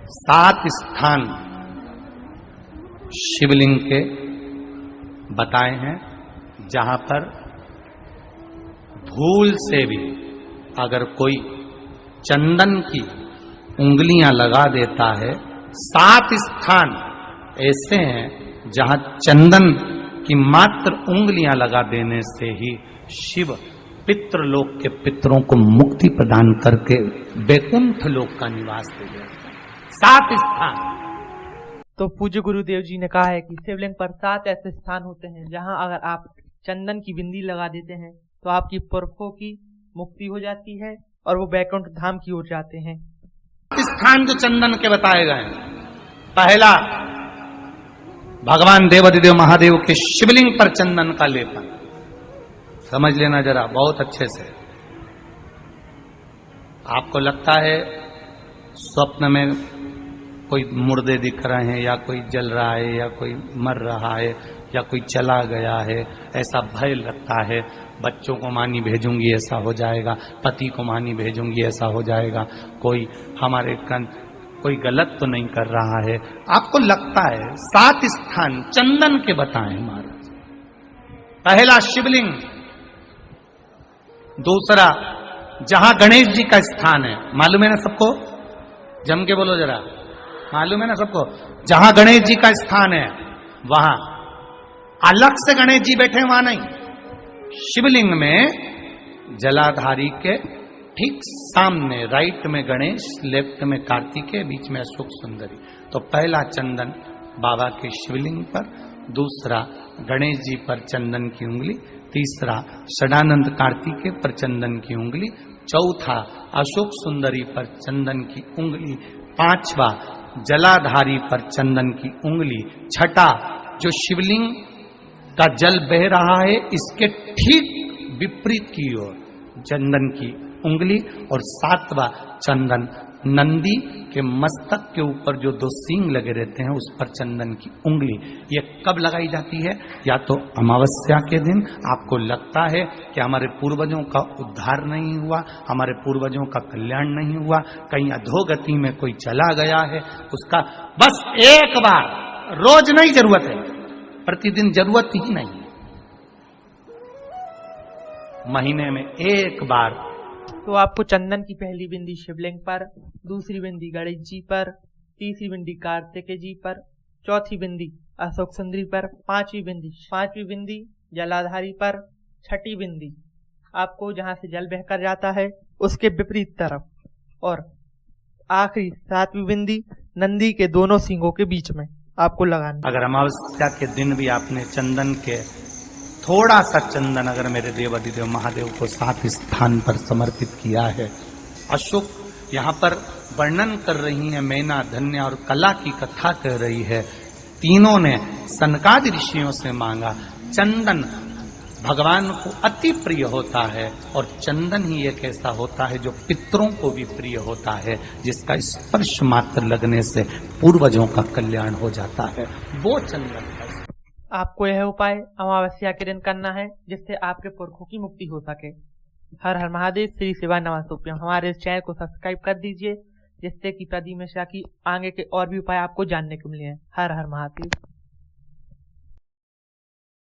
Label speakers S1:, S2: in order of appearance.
S1: 7 स्थान शिवलिंग के बताए हैं जहां पर भूल से भी अगर कोई चंदन की उंगलियां लगा देता है, 7 स्थान ऐसे हैं जहां चंदन की मात्र उंगलियां लगा देने से ही शिव पितृलोक के पितरों को मुक्ति प्रदान करके वैकुंठ लोक का निवास दे देते हैं। 7 स्थान।
S2: तो पूज्य गुरुदेव जी ने कहा है कि शिवलिंग पर 7 ऐसे स्थान होते हैं जहां अगर आप चंदन की बिंदी लगा देते हैं तो आपकी पुरखों की मुक्ति हो जाती है और वो वैकुंठ धाम की ओर जाते हैं।
S1: स्थान जो चंदन के बताए गए हैं, पहला भगवान देवाधिदेव महादेव के शिवलिंग पर चंदन का लेपन। समझ लेना जरा बहुत अच्छे से। आपको लगता है स्वप्न में कोई मुर्दे दिख रहे हैं या कोई जल रहा है या कोई मर रहा है या कोई चला गया है, ऐसा भय लगता है। बच्चों को मानी भेजूंगी ऐसा हो जाएगा, पति को मानी भेजूंगी ऐसा हो जाएगा, कोई हमारे कोई गलत तो नहीं कर रहा है, आपको लगता है। 7 स्थान चंदन के बताएं महाराज। पहला शिवलिंग, दूसरा जहां गणेश जी का स्थान है, मालूम है ना सबको, जम के बोलो जरा, मालूम है ना सबको, जहां गणेश जी का स्थान है वहां अलग से गणेश जी बैठे, वहां नहीं। शिवलिंग में जलाधारी के ठीक सामने राइट में गणेश, लेफ्ट में कार्तिकेय, बीच में अशोक सुंदरी। तो पहला चंदन बाबा के शिवलिंग पर, दूसरा गणेश जी पर चंदन की उंगली, तीसरा षडानंद कार्तिकेय पर चंदन की उंगली, चौथा अशोक सुंदरी पर चंदन की उंगली, पांचवा जलाधारी पर चंदन की उंगली, छठा जो शिवलिंग का जल बह रहा है इसके ठीक विपरीत की ओर चंदन की उंगली, और 7वां चंदन नंदी के मस्तक के ऊपर जो 2 सींग लगे रहते हैं उस पर चंदन की उंगली। ये कब लगाई जाती है? या तो अमावस्या के दिन। आपको लगता है कि हमारे पूर्वजों का उद्धार नहीं हुआ, हमारे पूर्वजों का कल्याण नहीं हुआ, कहीं अधोगति में कोई चला गया है, उसका बस एक बार, रोज नहीं जरूरत है, प्रतिदिन जरूरत ही नहीं, महीने में एक बार।
S2: तो आपको चंदन की पहली बिंदी शिवलिंग पर, दूसरी बिंदी गणेश जी पर, तीसरी बिंदी कार्तिकेय जी पर, चौथी बिंदी अशोक सुंदरी पर, पांचवी बिंदी जलाधारी पर, छठी बिंदी आपको जहां से जल बहकर जाता है उसके विपरीत तरफ, और आखिरी 7वीं बिंदी नंदी के दोनों सींगों के बीच में आपको लगाना।
S1: अगर अमावस्या के दिन भी आपने चंदन के थोड़ा सा चंदन अगर मेरे देवाधिदेव महादेव को 7 स्थान पर समर्पित किया है। अशोक यहाँ पर वर्णन कर रही है, मैना, धन्य और कला की कथा कर रही है। तीनों ने सनकादि ऋषियों से मांगा। चंदन भगवान को अति प्रिय होता है और चंदन ही एक ऐसा होता है जो पितरों को भी प्रिय होता है, जिसका स्पर्श मात्र लगने से पूर्वजों का कल्याण हो जाता है, वो चंदन है।
S2: आपको यह उपाय अमावस्या के दिन करना है जिससे आपके पुरखों की मुक्ति हो सके। हर हर महादेव, श्री शिवा नमस्तुभ्यम। हमारे इस चैनल को सब्सक्राइब कर दीजिए जिससे कि प्रदीप मिश्रा की आगे के और भी उपाय आपको जानने को मिले हैं। हर हर महादेव।